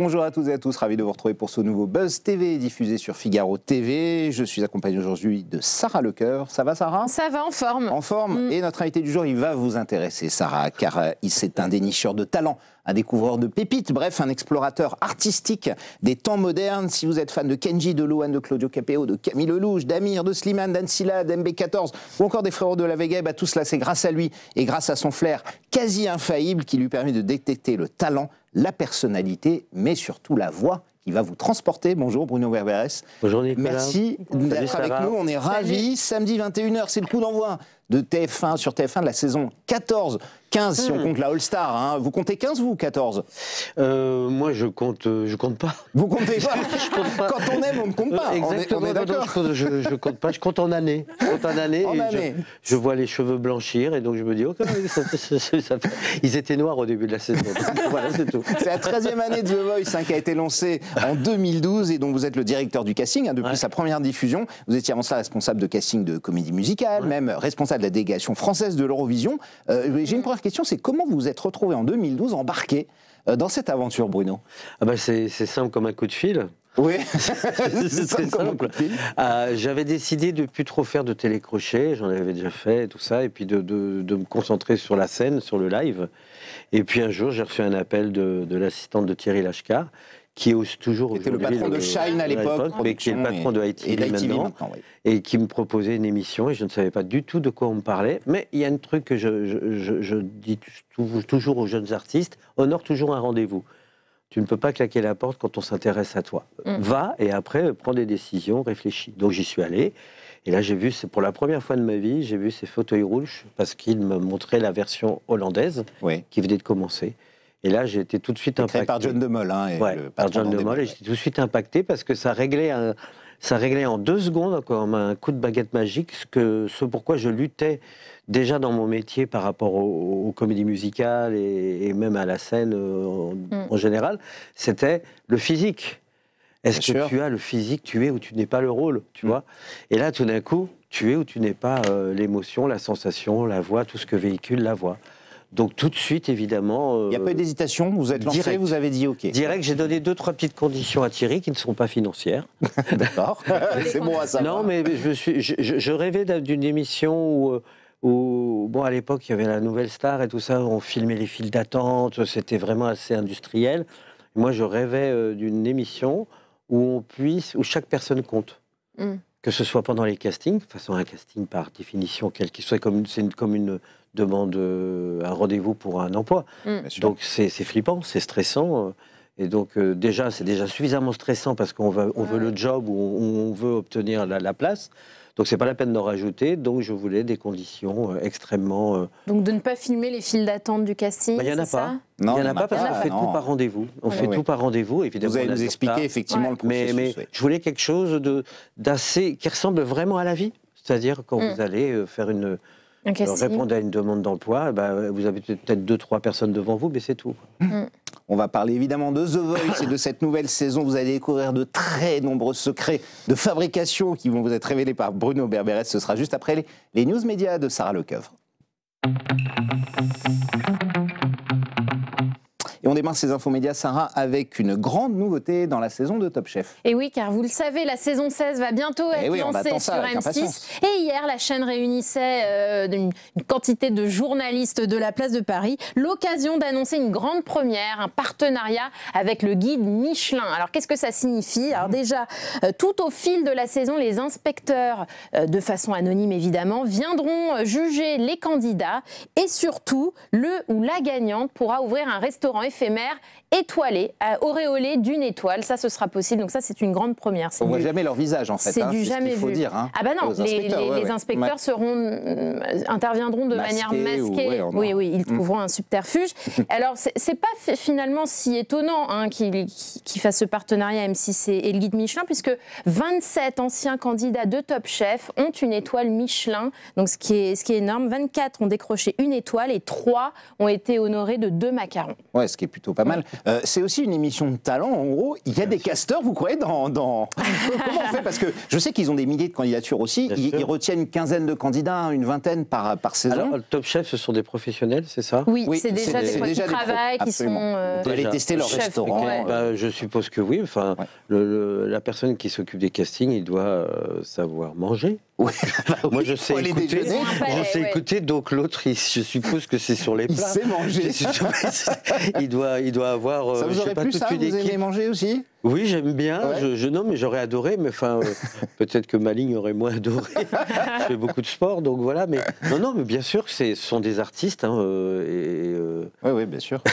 Bonjour à toutes et à tous, ravi de vous retrouver pour ce nouveau Buzz TV diffusé sur Figaro TV. Je suis accompagné aujourd'hui de Sarah Lecoeur. Ça va Sarah? Ça va, en forme. En forme. Et notre invité du jour, il va vous intéresser Sarah, car c'est un dénicheur de talent, un découvreur de pépites, bref, un explorateur artistique des temps modernes. Si vous êtes fan de Kenji, de Louane, de Claudio Capéo, de Camille Lelouch, d'Amir, de Slimane, d'Ancila, d'MB14 ou encore des frérots de la Vega, tout cela c'est grâce à lui et grâce à son flair quasi infaillible qui lui permet de détecter le talent, la personnalité, mais surtout la voix qui va vous transporter. Bonjour Bruno Berberes. Bonjour Nicolas. Merci d'être avec nous, on est ravis. Samedi 21h, c'est le coup d'envoi de TF1 sur TF1 de la saison 14. 15 si on compte la All-Star. Hein. Vous comptez 15 vous ou 14? Moi je compte pas. Vous comptez pas? Je compte pas. Quand on aime, on ne compte pas. Exactement, on est d'accord. Je compte pas, je compte en années. Je vois les cheveux blanchir et donc je me dis, oh, ils étaient noirs au début de la saison. Voilà, c'est tout. C'est la 13e année de The Voice qui a été lancée en 2012 et dont vous êtes le directeur du casting depuis sa première diffusion. Vous étiez avant ça responsable de casting de comédie musicale, même responsable de la délégation française de l'Eurovision. J'ai une première question, c'est comment vous vous êtes retrouvé en 2012 embarqué dans cette aventure, Bruno? C'est simple comme un coup de fil. Oui, c'est très simple. J'avais décidé de ne plus trop faire de télécrochet, j'en avais déjà fait, tout ça, et puis de me concentrer sur la scène, sur le live. Et puis un jour, j'ai reçu un appel de l'assistante de Thierry Lachkar, qui est toujours était le patron de Shine à l'époque, mais qui est le patron de ITV maintenant, et qui me proposait une émission, et je ne savais pas du tout de quoi on me parlait. Mais il y a un truc que je dis toujours aux jeunes artistes, honore toujours un rendez-vous. Tu ne peux pas claquer la porte quand on s'intéresse à toi. Va, et après, prends des décisions, réfléchis. Donc j'y suis allé, et là j'ai vu, c'est pour la première fois de ma vie, j'ai vu ces fauteuils rouges, parce qu'ils me montraient la version hollandaise, qui venait de commencer. Et là, j'ai été tout de suite impacté. Créé par John de Mol. Par John de Mol, et j'étais tout de suite impacté parce que ça réglait en 2 secondes, comme un coup de baguette magique, ce pourquoi je luttais déjà dans mon métier par rapport aux comédies musicales et même à la scène en général, c'était le physique. Est-ce que tu as le physique, tu es ou tu n'es pas le rôle, tu vois? Et là, tout d'un coup, tu es ou tu n'es pas l'émotion, la sensation, la voix, tout ce que véhicule la voix. Donc tout de suite, évidemment... Il n'y a pas eu d'hésitation, vous êtes lancé, direct, vous avez dit OK. Direct, j'ai donné 2-3 petites conditions à Thierry qui ne sont pas financières. D'accord, c'est bon à savoir. Non, mais je rêvais d'une émission où à l'époque, il y avait la Nouvelle Star et tout ça, on filmait les files d'attente, c'était vraiment assez industriel. Moi, je rêvais d'une émission où chaque personne compte. Que ce soit pendant les castings, de toute façon un casting par définition, quel qu'il soit, c'est comme une demande, un rendez-vous pour un emploi. Donc c'est flippant, c'est stressant. Et donc déjà, c'est déjà suffisamment stressant parce qu'on veut le job ou on veut obtenir la place. Donc c'est pas la peine d'en rajouter. Donc je voulais des conditions extrêmement... Donc de ne pas filmer les files d'attente du casting, il n'y en a pas. Non, il n'y en a pas parce qu'on fait tout par rendez-vous. On fait tout par rendez-vous, évidemment. Vous allez nous expliquer effectivement le processus. Mais je voulais quelque chose qui ressemble vraiment à la vie. C'est-à-dire quand vous allez faire répondre à une demande d'emploi, vous avez peut-être 2-3 personnes devant vous, mais c'est tout. On va parler évidemment de The Voice et de cette nouvelle saison. Vous allez découvrir de très nombreux secrets de fabrication qui vont vous être révélés par Bruno Berberes. Ce sera juste après les news médias de Sarah Lecoeur. Et on démarre ces infos médias, Sarah, avec une grande nouveauté dans la saison de Top Chef. Et oui, car vous le savez, la saison 16 va bientôt être lancée sur M6. Et hier, la chaîne réunissait une quantité de journalistes de la place de Paris. L'occasion d'annoncer une grande première, un partenariat avec le guide Michelin. Alors, qu'est-ce que ça signifie? Alors déjà, tout au fil de la saison, les inspecteurs, de façon anonyme évidemment, viendront juger les candidats. Et surtout, le ou la gagnante pourra ouvrir un restaurant éphémère étoilé, auréolé d'une étoile. Ça, ce sera possible. Donc ça, c'est une grande première. On ne voit jamais leur visage, en fait. C'est du jamais vu. Dire, Ah bah non, les inspecteurs interviendront de manière masquée. Oui, ils trouveront un subterfuge. Alors, c'est pas finalement si étonnant qu'ils fassent ce partenariat M6 et le guide Michelin, puisque 27 anciens candidats de Top Chef ont une étoile Michelin. Donc, ce qui est énorme. 24 ont décroché une étoile et 3 ont été honorés de 2 macarons. Ouais, ce qui est plutôt pas mal. C'est aussi une émission de talent, en gros. Il y a des casteurs, vous croyez, dans... Comment on fait? Parce que je sais qu'ils ont des milliers de candidatures aussi. Ils retiennent une quinzaine de candidats, une vingtaine par saison. Alors, le Top Chef, ce sont des professionnels, c'est ça? Oui, c'est déjà des pros qui travaillent, qui sont... Vous allez tester leur restaurant. Je suppose que oui. Enfin, la personne qui s'occupe des castings, il doit savoir manger. Ouais. Moi, je sais écouter. Écouter, donc l'autre, je suppose que c'est sur les plats. Il sait manger. il doit avoir. Ça vous aurait plu ça? Vous aimez manger aussi? Oui, j'aime bien. Ouais. Non, mais j'aurais adoré. Mais enfin, peut-être que ma ligne aurait moins adoré. Je fais beaucoup de sport, donc voilà. Mais non, mais bien sûr que ce sont des artistes. Oui, bien sûr.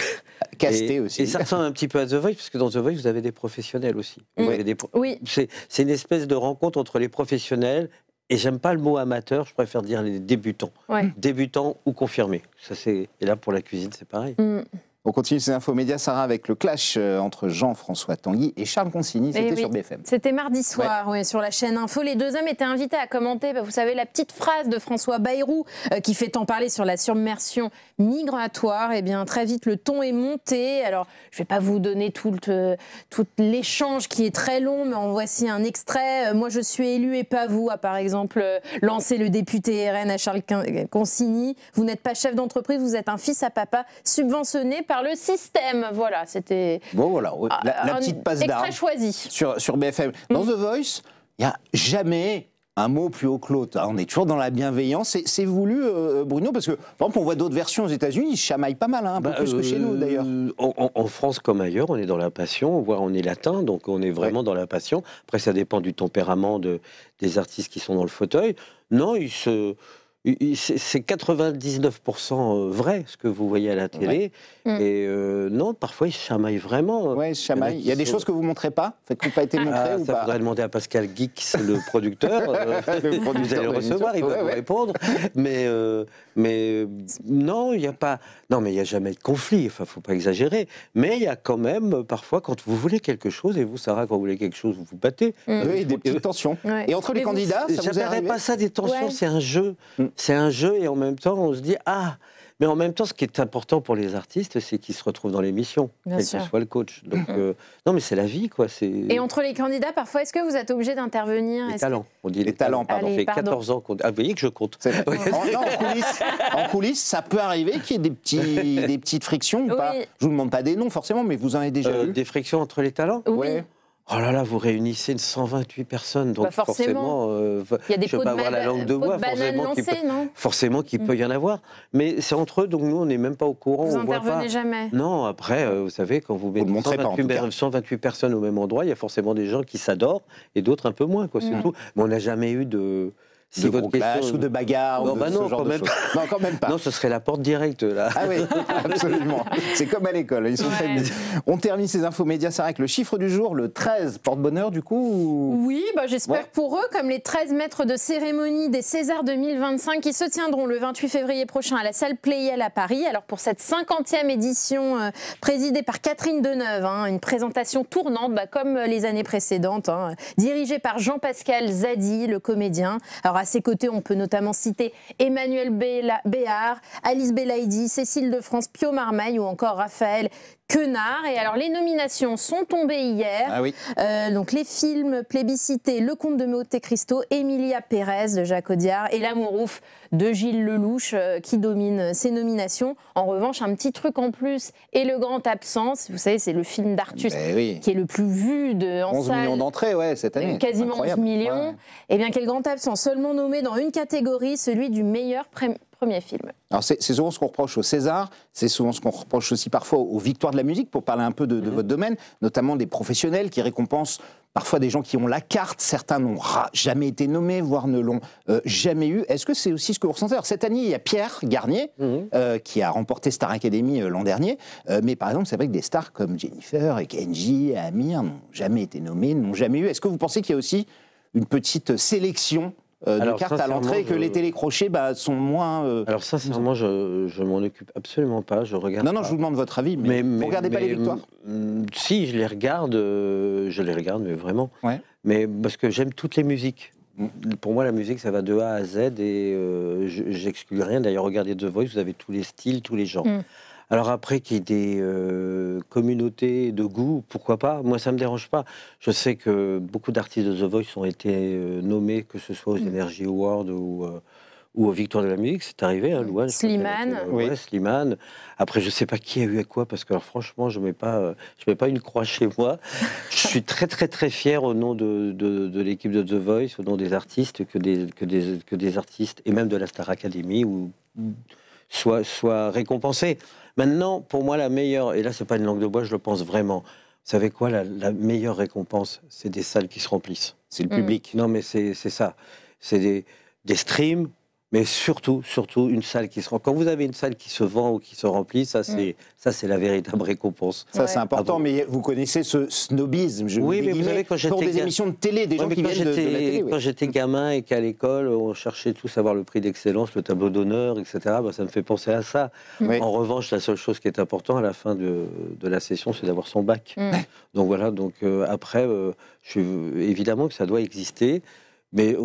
Castés aussi. Et ça ressemble un petit peu à The Voice, parce que dans The Voice, vous avez des professionnels aussi. Oui. C'est une espèce de rencontre entre les professionnels. Et j'aime pas le mot amateur, je préfère dire les débutants. Ouais. Débutants ou confirmés. Et là, pour la cuisine, c'est pareil. On continue ces infos médias, Sarah, avec le clash entre Jean-François Tanguy et Charles Consigny. C'était sur BFM. C'était mardi soir, sur la chaîne Info. Les deux hommes étaient invités à commenter, vous savez, la petite phrase de François Bayrou qui fait tant parler sur la submersion migratoire. Eh bien, très vite, le ton est monté. Alors, je ne vais pas vous donner tout l'échange qui est très long, mais en voici un extrait. Moi, je suis élu et pas vous, a par exemple lancé le député RN à Charles Consigny. Vous n'êtes pas chef d'entreprise, vous êtes un fils à papa subventionné par le système. Voilà, c'était... Bon, voilà, la petite passe d'armes. Extrait choisi. Sur BFM. Dans The Voice, il n'y a jamais un mot plus haut que l'autre. On est toujours dans la bienveillance. C'est voulu, Bruno, parce que, par exemple, on voit d'autres versions aux États-Unis, ils chamaillent pas mal, un peu plus que chez nous, d'ailleurs. En France comme ailleurs, on est dans la passion, voire on est latin, donc on est vraiment dans la passion. Après, ça dépend du tempérament des artistes qui sont dans le fauteuil. Non, c'est 99% vrai, ce que vous voyez à la télé. Et non, parfois, ils chamaillent vraiment. Oui, ils chamaillent. Il y a des choses que vous ne montrez pas, qui n'ont pas été montrées ou ça pas? faudrait demander à Pascal Geeks, le producteur. Vous allez le recevoir, il va vous répondre. Mais non, il n'y a pas... Non, mais il n'y a jamais de conflit. Enfin, il ne faut pas exagérer. Mais il y a quand même, parfois, quand vous voulez quelque chose, et vous, Sarah, quand vous voulez quelque chose, vous vous battez. Oui, des petites tensions. Et entre les candidats, ça vous est arrivé? pas ça des tensions, c'est un jeu. C'est un jeu, et en même temps, on se dit, mais en même temps, ce qui est important pour les artistes, c'est qu'ils se retrouvent dans l'émission, quel que soit le coach. Donc, non, mais c'est la vie, quoi. Et entre les candidats, parfois, est-ce que vous êtes obligé d'intervenir? Les talents. On dit les talents, pardon. Ça fait 14 ans qu'on... Ah, vous voyez que je compte. En coulisses, ça peut arriver qu'il y ait des petites frictions ou pas? Je vous demande pas des noms, forcément, mais vous en avez déjà vu? Des frictions entre les talents? Oui. Oh là là, vous réunissez 128 personnes, donc forcément, il y a des je ne peux pas avoir la langue de bois, forcément qu'il peut y en avoir. Mais c'est entre eux, donc nous, on n'est même pas au courant. Vous n'intervenez jamais? Non, après, vous savez, quand vous mettez 128 personnes au même endroit, il y a forcément des gens qui s'adorent et d'autres un peu moins, quoi, c'est tout. Mais on n'a jamais eu de gros clash ou de bagarre ou de ce genre de choses. Non, quand même pas. Non, ce serait la porte directe, là. Ah oui, absolument. C'est comme à l'école, ils sont très bien. On termine ces infos médias, Sarah, avec le chiffre du jour, le 13. Porte-bonheur, du coup Oui, j'espère pour eux, comme les 13 maîtres de cérémonie des Césars 2025 qui se tiendront le 28 février prochain à la salle Pleyel à Paris. Alors, pour cette 50e édition présidée par Catherine Deneuve, une présentation tournante, comme les années précédentes, dirigée par Jean-Pascal Zadi, le comédien. Alors, à ses côtés, on peut notamment citer Emmanuel Béard, Alice Belaïdi, Cécile de France, Pio Marmaille ou encore Raphaël Quenard. Et alors, les nominations sont tombées hier. Ah oui. Donc, les films plébiscités, Le Comte de Monte Cristo, Emilia Pérez de Jacques Audiard et L'Amour ouf de Gilles Lelouch qui domine ces nominations. En revanche, un petit truc en plus et Le Grand Absent. Vous savez, c'est le film d'Artus qui est le plus vu en 11 salle. 11 millions d'entrées, cette année. Quasiment Incroyable. 11 millions. Et bien, quel Grand Absent, seulement nommé dans une catégorie, celui du meilleur premier film. Alors c'est souvent ce qu'on reproche au César, c'est souvent ce qu'on reproche aussi parfois aux victoires de la musique, pour parler un peu de votre domaine, notamment des professionnels qui récompensent parfois des gens qui ont la carte, certains n'ont jamais été nommés, voire ne l'ont jamais eu. Est-ce que c'est aussi ce que vous ressentez? Alors cette année, il y a Pierre Garnier, qui a remporté Star Academy l'an dernier, mais par exemple, c'est vrai que des stars comme Jennifer et Kenji et Amir n'ont jamais été nommés, n'ont jamais eu. Est-ce que vous pensez qu'il y a aussi une petite sélection de cartes à l'entrée et que les télécrochets sont moins... Alors sincèrement, je m'en occupe absolument pas, je regarde Non, je vous demande votre avis, mais vous ne regardez pas les victoires? Si, je les regarde, mais vraiment. Ouais. Mais parce que j'aime toutes les musiques. Pour moi, la musique, ça va de A à Z et j'exclus rien. D'ailleurs, regardez The Voice, vous avez tous les styles, tous les genres. Alors après, qu'il y ait des communautés de goût, pourquoi pas? Moi, ça me dérange pas. Je sais que beaucoup d'artistes de The Voice ont été nommés, que ce soit aux Energy Awards ou aux Victoires de la musique, c'est arrivé, hein, Louane. Slimane. Oui, Slimane. Après, je sais pas qui a eu à quoi, parce que alors, franchement, je mets pas une croix chez moi. Je suis très, très, très fier au nom de l'équipe de The Voice, au nom des artistes, que des artistes, et même de la Star Academy, soient récompensés. Maintenant, pour moi, la meilleure, et là, c'est pas une langue de bois, je le pense vraiment. Vous savez quoi, la meilleure récompense, c'est des salles qui se remplissent. C'est le public. Non, mais c'est ça. C'est des streams, mais surtout une salle qui se rend. Quand vous avez une salle qui se vend ou qui se remplit, ça c'est la véritable récompense. Ça c'est important, mais vous connaissez ce snobisme, oui, mais vous savez, quand pour des émissions de télé, des gens qui viennent de la télé. Quand j'étais gamin et qu'à l'école, on cherchait tous à avoir le prix d'excellence, le tableau d'honneur, etc., bah, ça me fait penser à ça. En revanche, la seule chose qui est importante à la fin de la session, c'est d'avoir son bac. Donc voilà, après, évidemment que ça doit exister. Mais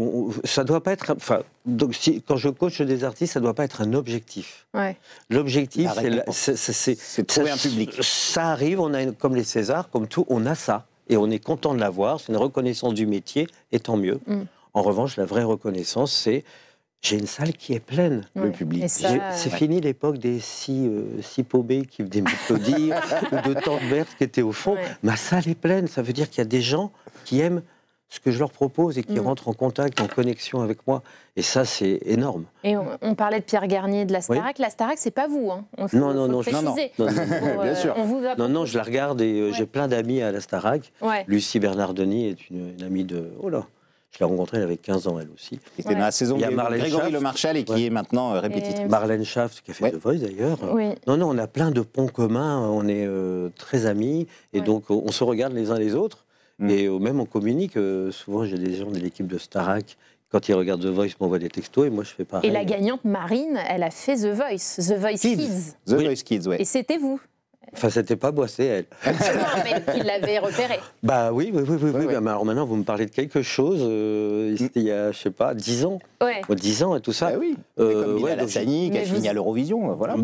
ça doit pas être. Enfin, donc quand je coach des artistes, ça doit pas être un objectif. Ouais. L'objectif, c'est de trouver un public. Ça arrive, on a comme les Césars, comme tout, on a ça et on est content de l'avoir. C'est une reconnaissance du métier, et tant mieux. En revanche, la vraie reconnaissance, c'est j'ai une salle qui est pleine. Le public. C'est fini l'époque des six paumés qui venaient m'applaudir ou de Tante Berthe qui étaient au fond. Ma salle est pleine. Ça veut dire qu'il y a des gens qui aiment ce que je leur propose et qui rentrent en contact, en connexion avec moi. Et ça, c'est énorme. Et on parlait de Pierre Garnier de la Starac. La Starac, c'est pas vous, hein. Non, bien sûr. Non, je la regarde et j'ai plein d'amis à la Starac. Lucie Bernardoni est une amie de... Oh là, je l'ai rencontrée, elle avait 15 ans, elle aussi. Qui était dans la saison de Grégory Le Marchal et qui est maintenant répétitrice. Marlène Schaff, qui a fait The Voice d'ailleurs. Non, on a plein de ponts communs, on est très amis. Et donc, on se regarde les uns les autres. Et même on communique, souvent j'ai des gens de l'équipe de Starac, quand ils regardent The Voice, m'envoient des textos et moi je fais pareil. Et la gagnante Marine, elle a fait The Voice Kids. The Voice Kids, oui. Et c'était vous. Enfin, c'était pas moi, c'est elle. Non, mais il l'avait repéré. Bah oui. Bah, alors maintenant, vous me parlez de quelque chose, c'était il y a, je sais pas, 10 ans. 10 ans et tout ça. Bah oui. Comme Mila Lassani, qui a fini à l'Eurovision, voilà.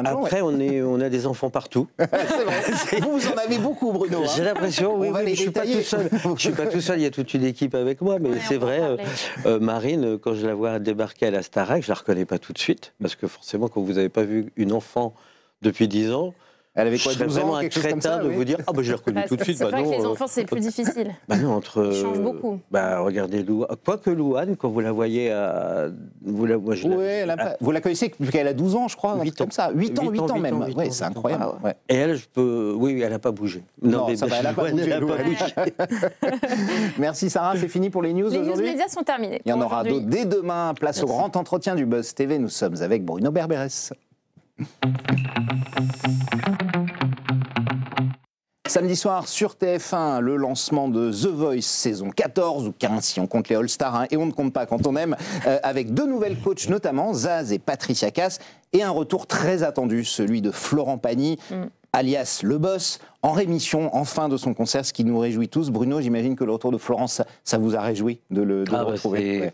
Après, on a des enfants partout. C'est vrai. Vous en avez beaucoup, Bruno. Hein. J'ai l'impression, oui, je suis pas tout seul. Je suis pas tout seul, il y a toute une équipe avec moi, mais c'est vrai, Marine, quand je la vois débarquer à la Starac, je la reconnais pas tout de suite, parce que forcément, quand vous n'avez pas vu une enfant depuis 10 ans, elle avait quoi, 12 ans, vraiment un crétin de vous dire « Ah, bah, je l'ai reconnu tout de suite. » C'est vrai que les enfants, c'est plus difficile. Bah non, Ils changent beaucoup. Bah, regardez Louane. Quoique Louane, quand vous la voyez à... Vous la connaissez depuis qu'elle a 12 ans, je crois. 8 ans. Comme ça. 8 ans même. Oui, c'est incroyable. Ouais. Et elle, oui, elle n'a pas bougé. Non, ça va, elle n'a pas bougé. Merci Sarah, c'est fini pour les news aujourd'hui. Les news médias sont terminés. Il y en aura d'autres dès demain. Place au grand entretien du Buzz TV. Nous sommes avec Bruno Berberès. Samedi soir sur TF1, le lancement de The Voice saison 14 ou 15 si on compte les All-Stars, hein, et on ne compte pas quand on aime, avec 2 nouvelles coachs notamment, Zaz et Patricia Cass, et un retour très attendu, celui de Florent Pagny, alias Le Boss, en rémission en fin de son concert, ce qui nous réjouit tous. Bruno, j'imagine que le retour de Florence, ça vous a réjoui de le retrouver.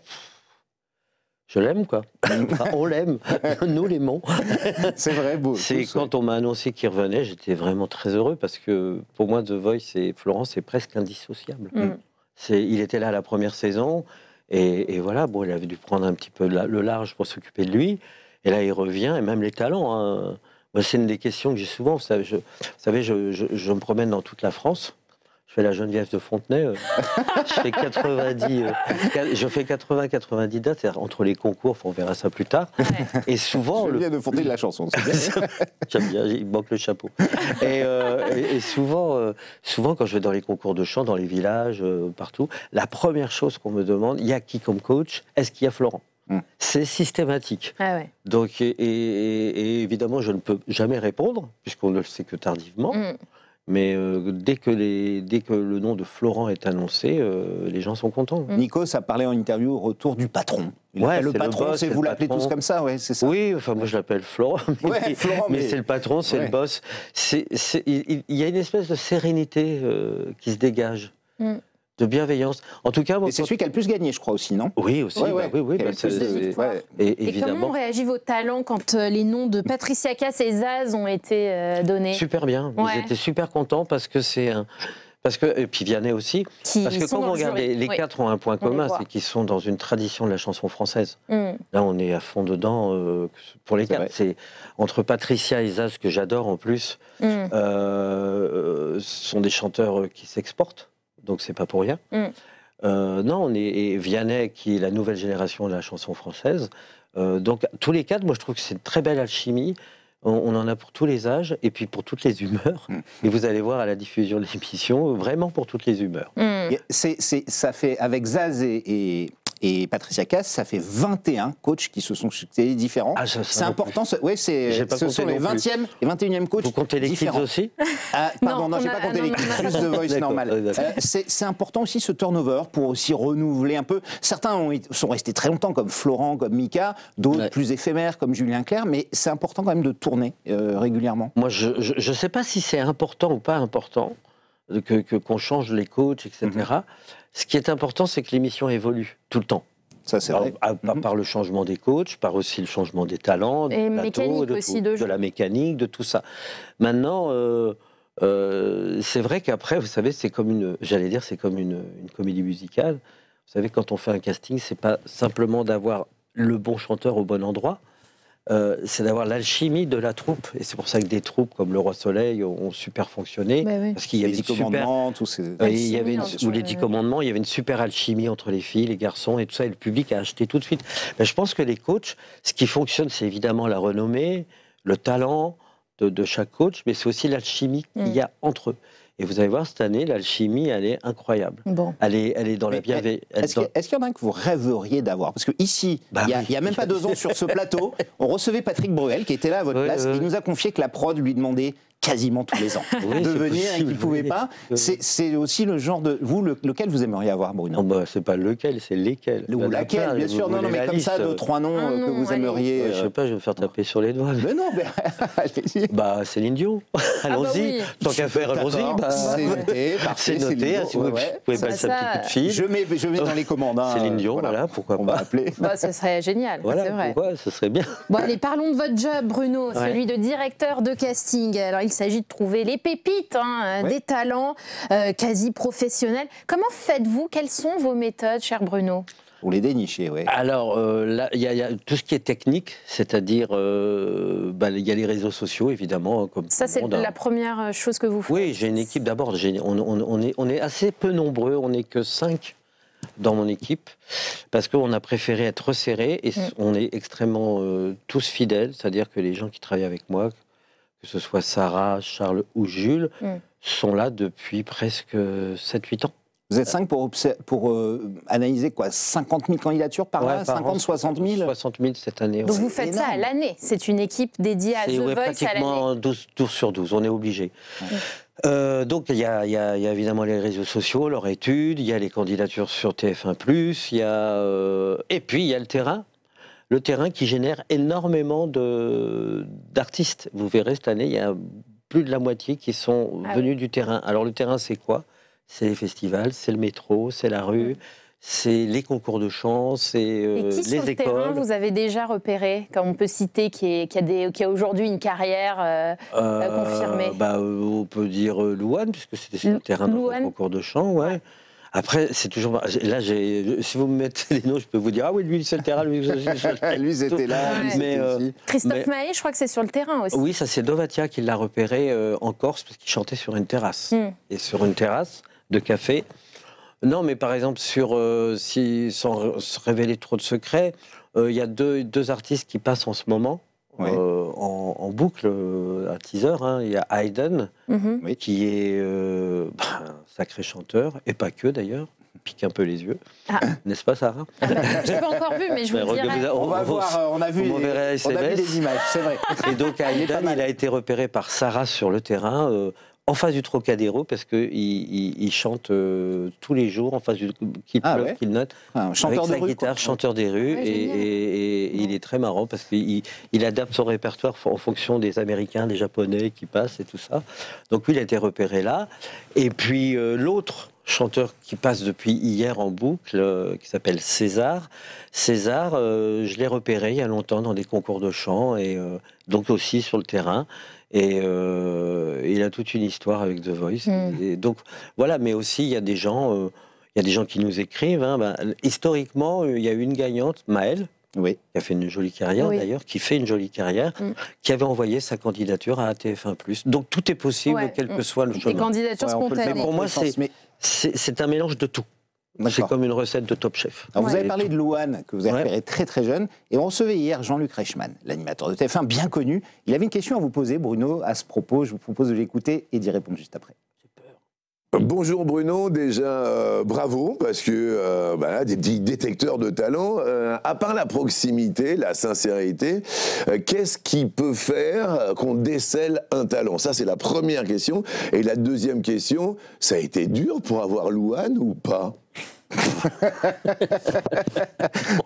Je l'aime, quoi. Enfin, on l'aime. Nous l'aimons. C'est vrai, beau. C'est quand on m'a annoncé qu'il revenait, j'étais vraiment très heureux parce que pour moi, The Voice et Florence, c'est presque indissociable. Il était là la première saison et voilà, bon, il avait dû prendre un petit peu le large pour s'occuper de lui. Et là, il revient et même les talents. Hein. Moi, c'est une des questions que j'ai souvent. Vous savez, je me promène dans toute la France. Je fais la Geneviève de Fontenay, je fais 80-90 dates, entre les concours, on verra ça plus tard. Et souvent... Geneviève de Fontenay de la chanson, c'est bien. J'aime bien, il manque le chapeau. Et souvent, quand je vais dans les concours de chant, dans les villages, partout, la première chose qu'on me demande, il y a qui comme coach? Est-ce qu'il y a Florent? C'est systématique. Donc, et évidemment, je ne peux jamais répondre, puisqu'on ne le sait que tardivement. Mais dès que le nom de Florent est annoncé, les gens sont contents. Nikos a parlé en interview au retour du patron. Le patron, c'est vous l'appelez tous comme ça, c'est ça. Oui, enfin moi je l'appelle Florent, mais c'est le patron, c'est le boss. Il y a une espèce de sérénité qui se dégage. De bienveillance. En tout cas, et c'est celui qui a le plus gagné, je crois aussi, non? Oui, aussi. Et comment ont réagi vos talents quand les noms de Patricia Cass et Zaz ont été donnés? Super bien. Ils étaient super contents parce que c'est un. Et puis Vianney aussi, parce que quand vous regardez, les quatre ont un point commun, c'est qu'ils sont dans une tradition de la chanson française. Là, on est à fond dedans pour les quatre. C'est entre Patricia et Zaz, que j'adore en plus, sont des chanteurs qui s'exportent, donc c'est pas pour rien. Non, et Vianney, qui est la nouvelle génération de la chanson française. Donc tous les quatre, moi je trouve que c'est une très belle alchimie. On en a pour tous les âges et puis pour toutes les humeurs. Et vous allez voir à la diffusion de l'émission, vraiment pour toutes les humeurs. Ça fait, avec Zaz et Patricia Cass, ça fait 21 coachs qui se sont succédés différents. C'est important. Ce sont les 20e et 21e coachs. Vous comptez les kids aussi? Pardon, non, j'ai pas compté les kids, juste The Voice normal. C'est important aussi ce turnover pour aussi renouveler un peu. Certains sont restés très longtemps, comme Florent, comme Mika, d'autres plus éphémères, comme Julien Clerc, mais c'est important quand même de tourner régulièrement. Moi, je ne sais pas si c'est important ou pas important qu'on change les coachs, etc. Ce qui est important, c'est que l'émission évolue tout le temps. Ça, c'est vrai. Par le changement des coachs, par aussi le changement des talents, et de la mécanique, de tout ça. Maintenant, c'est vrai qu'après, vous savez, c'est comme une comédie musicale. Vous savez, quand on fait un casting, c'est pas simplement d'avoir le bon chanteur au bon endroit. C'est d'avoir l'alchimie de la troupe. Et c'est pour ça que des troupes comme Le Roi Soleil ont super fonctionné. Parce qu'il y avait les 10 commandements, tous ces... ou les 10 commandements, il y avait une super alchimie entre les filles, les garçons et tout ça. Et le public a acheté tout de suite. Je pense que les coachs, ce qui fonctionne, c'est évidemment la renommée, le talent de chaque coach, mais c'est aussi l'alchimie qu'il y a entre eux. Et vous allez voir, cette année, l'alchimie, elle est incroyable. Elle est dans la bienveillance. Est-ce qu'il y en a un que vous rêveriez d'avoir? Parce qu'ici, il n'y a même pas 2 ans sur ce plateau, on recevait Patrick Bruel, qui était là à votre place, et il nous a confié que la prod lui demandait quasiment tous les ans de venir et qu'il ne pouvait pas. C'est aussi le genre de... Vous, lequel vous aimeriez avoir, Bruno? C'est pas lequel, c'est lesquels. Ou laquelle, bien sûr. Non, mais comme ça, 2-3 noms que vous aimeriez... Je sais pas, je vais me faire taper sur les doigts. Mais non, mais allez-y. Céline Dion. Allons-y. Tant qu'à faire, allons-y. C'est noté, parfait. C'est noté. Si vous pouvez pas sa petite coup de fil. Je mets dans les commandes. Céline Dion, voilà, pourquoi pas. On va appeler. Ce serait génial, c'est vrai. Pourquoi, ce serait bien. Bon, allez, parlons de votre job, Bruno, celui de directeur de casting. Alors, il s'agit de trouver les pépites, des talents quasi professionnels. Comment faites-vous? Quelles sont vos méthodes, cher Bruno? Pour les dénicher, oui. Alors, là, il y a tout ce qui est technique, c'est-à-dire, il y a les réseaux sociaux, évidemment. Comme ça, c'est la première chose que vous faites? Oui, j'ai une équipe d'abord. On est assez peu nombreux, on n'est que 5 dans mon équipe, parce qu'on a préféré être resserré, et on est extrêmement tous fidèles, c'est-à-dire que les gens qui travaillent avec moi, que ce soit Sarah, Charles ou Jules, sont là depuis presque 7-8 ans. Vous êtes 5 pour analyser quoi, 50 000 candidatures par là, 50, 60 000 60 000 cette année. Donc vous faites ça à l'année? C'est une équipe dédiée à The Voice pratiquement à l'année? 12 sur 12, on est obligé. Donc il y a évidemment les réseaux sociaux, leur étude, il y a les candidatures sur TF1+, et puis il y a le terrain. Le terrain qui génère énormément d'artistes. Vous verrez, cette année, il y a plus de la moitié qui sont venus du terrain. Alors le terrain, c'est quoi? C'est les festivals, c'est le métro, c'est la rue, c'est les concours de chant, c'est les écoles. Terrain, vous avez déjà repéré, comme on peut citer, qui a aujourd'hui une carrière confirmée? On peut dire Louane, puisque c'était sur le terrain de concours de chant, ouais. Après, c'est toujours... Là, si vous me mettez les noms, je peux vous dire, ah oui, lui, c'est le terrain, lui, c'était là, Christophe Maé, je crois que c'est sur le terrain aussi. Oui, ça, c'est Dovatia qui l'a repéré en Corse, parce qu'il chantait sur une terrasse. Et sur une terrasse de café. Non, mais par exemple, sans se révéler trop de secrets, il y a deux artistes qui passent en ce moment, en boucle, un teaser. Il y a Hayden, qui est un sacré chanteur, et pas que d'ailleurs, pique un peu les yeux, n'est-ce pas, Sarah? Je n'ai pas encore vu, mais je vous dirai. On va voir, on a vu des images, c'est vrai. Et donc Hayden, il a été repéré par Sarah sur le terrain, en face du Trocadéro, parce qu'il chante tous les jours, en face du... qu'il pleuve, qu'il note, chanteur avec sa guitare, chanteur des rues, et il est très marrant, parce qu'il adapte son répertoire en fonction des Américains, des Japonais qui passent, et tout ça. Donc lui, il a été repéré là. Et puis l'autre chanteur qui passe depuis hier en boucle, qui s'appelle César. César, je l'ai repéré il y a longtemps dans des concours de chant, et donc aussi sur le terrain. Et il a toute une histoire avec The Voice. Et donc voilà, mais aussi il y a des gens qui nous écrivent. Historiquement, il y a eu une gagnante, Maëlle, qui a fait une jolie carrière d'ailleurs, qui fait une jolie carrière, qui avait envoyé sa candidature à TF1+. Donc tout est possible, quel que soit le chemin. Des candidatures spontanées. Mais pour moi, c'est un mélange de tout. C'est comme une recette de Top Chef. Alors vous avez parlé de Louane, que vous avez repéré très très jeune, et on recevait hier Jean-Luc Reichmann, l'animateur de TF1 bien connu. Il avait une question à vous poser, Bruno, à ce propos. Je vous propose de l'écouter et d'y répondre juste après. Bonjour Bruno, déjà bravo, parce que des petits détecteurs de talent, à part la proximité, la sincérité, qu'est-ce qui peut faire qu'on décèle un talent? Ça c'est la première question. Et la deuxième question, ça a été dur pour avoir Louane ou pas?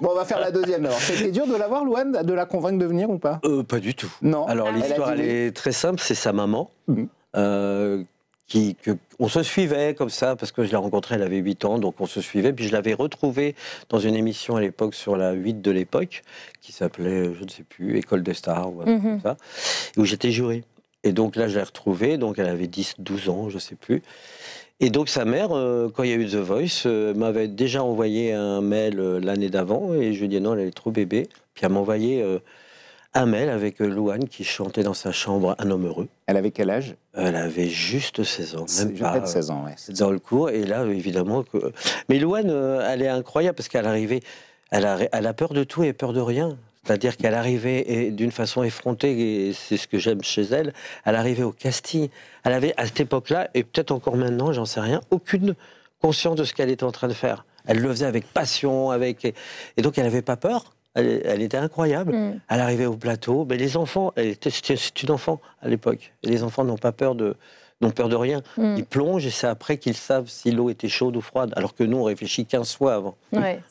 Bon, on va faire la deuxième alors. C'était dur de l'avoir, Louane, de la convaincre de venir ou pas? Pas du tout. Non. Alors l'histoire, elle est très simple, c'est sa maman. On se suivait comme ça, parce que je l'ai rencontrée, elle avait 8 ans, donc on se suivait. Puis je l'avais retrouvée dans une émission à l'époque, sur la 8 de l'époque, qui s'appelait, je ne sais plus, École des Stars, ou un truc comme ça, où j'étais juré. Et donc là, je l'ai retrouvée, donc elle avait 10, 12 ans, je ne sais plus. Et donc sa mère, quand il y a eu The Voice, m'avait déjà envoyé un mail l'année d'avant, et je lui ai dit non, elle est trop bébé. Puis elle m'a envoyé un mail avec Louane qui chantait dans sa chambre Un homme heureux. Elle avait quel âge? Elle avait juste 16 ans, même pas. Peut-être 16 ans, ouais. Dans le cours, et là, évidemment... Mais Louane, elle est incroyable, parce qu'elle arrivait... Elle a peur de tout et peur de rien. C'est-à-dire qu'elle arrivait d'une façon effrontée, et c'est ce que j'aime chez elle, elle arrivait au casting. Elle avait, à cette époque-là, et peut-être encore maintenant, j'en sais rien, aucune conscience de ce qu'elle était en train de faire. Elle le faisait avec passion, et donc elle n'avait pas peur. Elle était incroyable. Elle arrivait au plateau. Mais les enfants, c'est une enfant à l'époque. Et les enfants n'ont peur de rien. Ils plongent et c'est après qu'ils savent si l'eau était chaude ou froide. Alors que nous, on réfléchit 15 fois avant.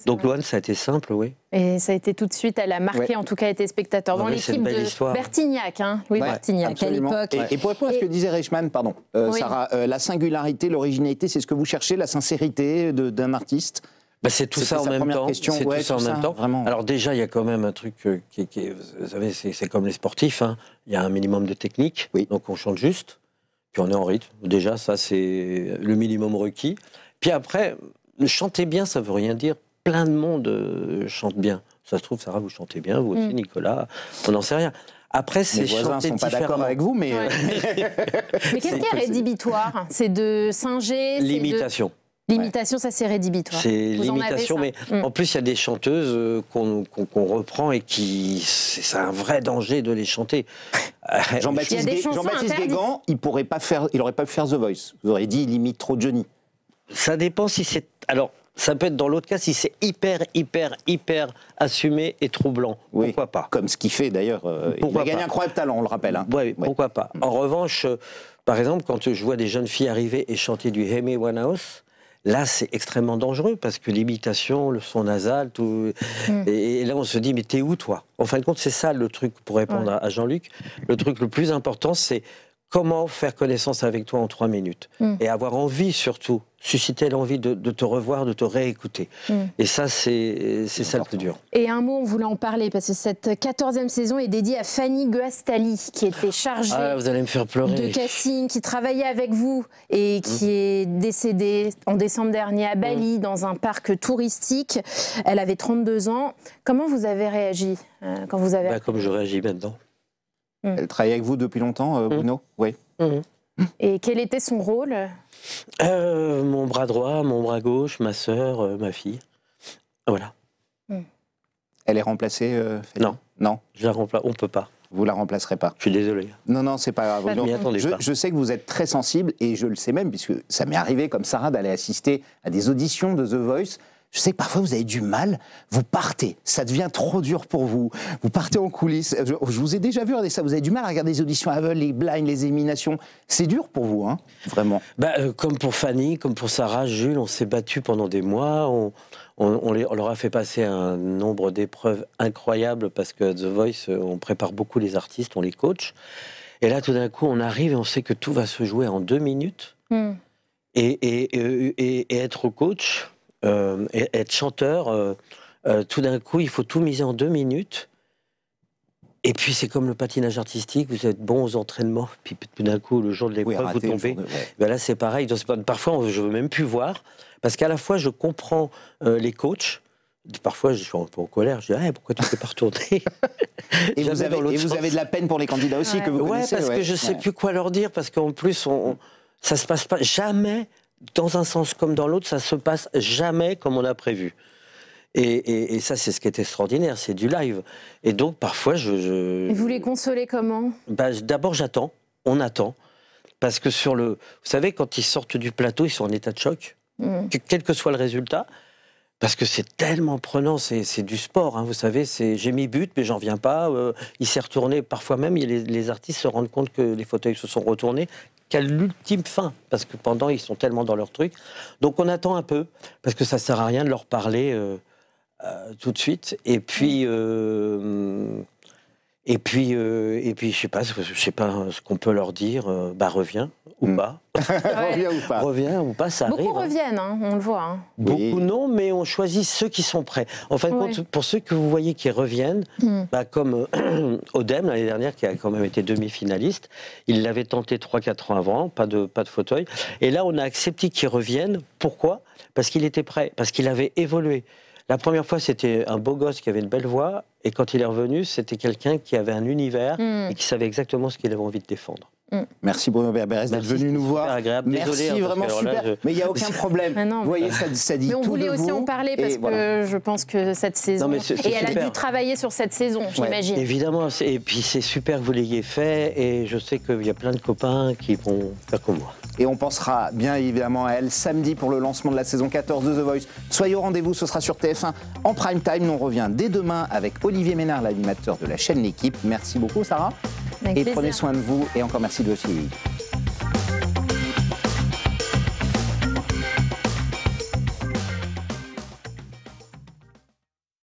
Donc Louane, ça a été simple, oui. Et ça a été tout de suite, elle a marqué en tout cas les téléspectateurs. Dans l'équipe de Bertignac, Bertignac à l'époque. Et pour répondre à ce que disait Reichmann, pardon, Sarah, la singularité, l'originalité, c'est ce que vous cherchez, la sincérité d'un artiste? C'est tout ça en même temps. C'est tout ça en même temps. Vraiment. Alors déjà, il y a quand même un truc vous savez, c'est comme les sportifs. Il y a un minimum de technique. Donc on chante juste, puis on est en rythme. Déjà, ça c'est le minimum requis. Puis après, chanter bien, ça veut rien dire. Plein de monde chante bien. Ça se trouve, Sarah, vous chantez bien, vous aussi, Nicolas. On n'en sait rien. Après, c'est chanter différemment. Les voisins ne sont pas d'accord avec vous, mais... Mais qu'est-ce qui est rédhibitoire? C'est de singer? L'imitation. L'imitation, ça c'est rédhibitoire. C'est l'imitation, mais en plus il y a des chanteuses qu'on reprend et c'est un vrai danger de les chanter. Jean-Baptiste Guégan, il n'aurait pas pu faire The Voice. Vous auriez dit il imite trop Johnny. Ça dépend si c'est... Alors, ça peut être dans l'autre cas si c'est hyper assumé et troublant. Pourquoi pas? Comme ce qu'il fait d'ailleurs. Il a gagné Incroyable Talent, on le rappelle. Pourquoi pas? En revanche, par exemple, quand je vois des jeunes filles arriver et chanter du Amy Winehouse, là, c'est extrêmement dangereux parce que l'imitation, le son nasal, tout. Et là, on se dit, mais t'es où, toi? En fin de compte, c'est ça le truc, pour répondre à Jean-Luc. Le truc le plus important, c'est comment faire connaissance avec toi en 3 minutes. Et avoir envie, surtout, susciter l'envie de te revoir, de te réécouter. Et ça, c'est ça le plus dur. Et un mot, on voulait en parler, parce que cette 14e saison est dédiée à Fanny Guastali, qui était chargée vous allez me faire pleurer. de casting, qui travaillait avec vous et qui est décédée en décembre dernier à Bali, dans un parc touristique. Elle avait 32 ans. Comment vous avez réagi quand vous avez... Comme je réagis maintenant. Elle travaille avec vous depuis longtemps, Bruno? Oui. Et quel était son rôle? Mon bras droit, mon bras gauche, ma sœur, ma fille. Voilà. Elle est remplacée, Non. Non. Je la remplace. On peut pas. Vous la remplacerez pas. Je suis désolé. Non, c'est pas grave. Donc, je sais que vous êtes très sensible et je le sais même, puisque ça m'est arrivé comme Sarah d'aller assister à des auditions de The Voice. Je sais que parfois vous avez du mal, vous partez, ça devient trop dur pour vous, vous partez en coulisses, je vous ai déjà vu regarder ça, vous avez du mal à regarder les auditions aveugles, les blinds, les éliminations, c'est dur pour vous, hein, vraiment. Comme pour Fanny, comme pour Sarah, Jules, on s'est battus pendant des mois, on leur a fait passer un nombre d'épreuves incroyables parce que The Voice, on prépare beaucoup les artistes, on les coach, et là tout d'un coup on arrive et on sait que tout va se jouer en 2 minutes. Et être coach, et être chanteur, tout d'un coup, il faut tout miser en 2 minutes. Et puis c'est comme le patinage artistique, vous êtes bon aux entraînements, puis tout d'un coup, le jour de l'épreuve, vous tombez. Ben là, c'est pareil. Parfois, je ne veux même plus voir, parce qu'à la fois, je comprends les coachs. Parfois, je suis un peu en colère. Je dis, pourquoi tu ne fais pas retourner? Et vous avez de la peine pour les candidats aussi, que vous connaissez. Parce que je ne sais plus quoi leur dire, parce qu'en plus, ça ne se passe pas jamais, dans un sens comme dans l'autre, ça ne se passe jamais comme on a prévu. Et ça, c'est ce qui est extraordinaire, c'est du live. Et donc, parfois, Et vous les consolez comment? D'abord, on attend. Parce que vous savez, quand ils sortent du plateau, ils sont en état de choc, quel que soit le résultat. Parce que c'est tellement prenant, c'est du sport, hein, vous savez, j'ai mis but, mais j'en viens pas, il s'est retourné, parfois même, les artistes se rendent compte que les fauteuils se sont retournés qu'à l'ultime fin, parce que pendant, ils sont tellement dans leur truc. Donc on attend un peu, parce que ça sert à rien de leur parler tout de suite, et puis je sais pas ce qu'on peut leur dire, reviens ou pas. Reviens ou pas, ça arrive. Beaucoup reviennent, hein, on le voit. Hein. Beaucoup non, mais on choisit ceux qui sont prêts. En fin de compte, pour ceux que vous voyez qui reviennent, comme Odem l'année dernière, qui a quand même été demi-finaliste, il l'avait tenté 3-4 ans avant, pas de fauteuil. Et là, on a accepté qu'il revienne. Pourquoi? Parce qu'il était prêt, parce qu'il avait évolué. La première fois, c'était un beau gosse qui avait une belle voix, et quand il est revenu, c'était quelqu'un qui avait un univers et qui savait exactement ce qu'il avait envie de défendre. Merci Bruno Berberès d'être venu nous voir. Agréable. Merci, désolé, vraiment super. Mais il n'y a aucun problème. Vous voyez, ça dit tout de vous. Mais on voulait aussi en parler parce que je pense que cette saison... Et elle a dû travailler sur cette saison, j'imagine. Évidemment. Et puis c'est super que vous l'ayez fait. Et je sais qu'il y a plein de copains qui vont faire comme moi. Et on pensera bien évidemment à elle samedi pour le lancement de la saison 14 de The Voice. Soyez au rendez-vous, ce sera sur TF1 en prime time. Nous on revient dès demain avec Olivier Ménard, l'animateur de la chaîne L'Équipe. Merci beaucoup Sarah. Et prenez soin de vous et encore merci de vous aussi.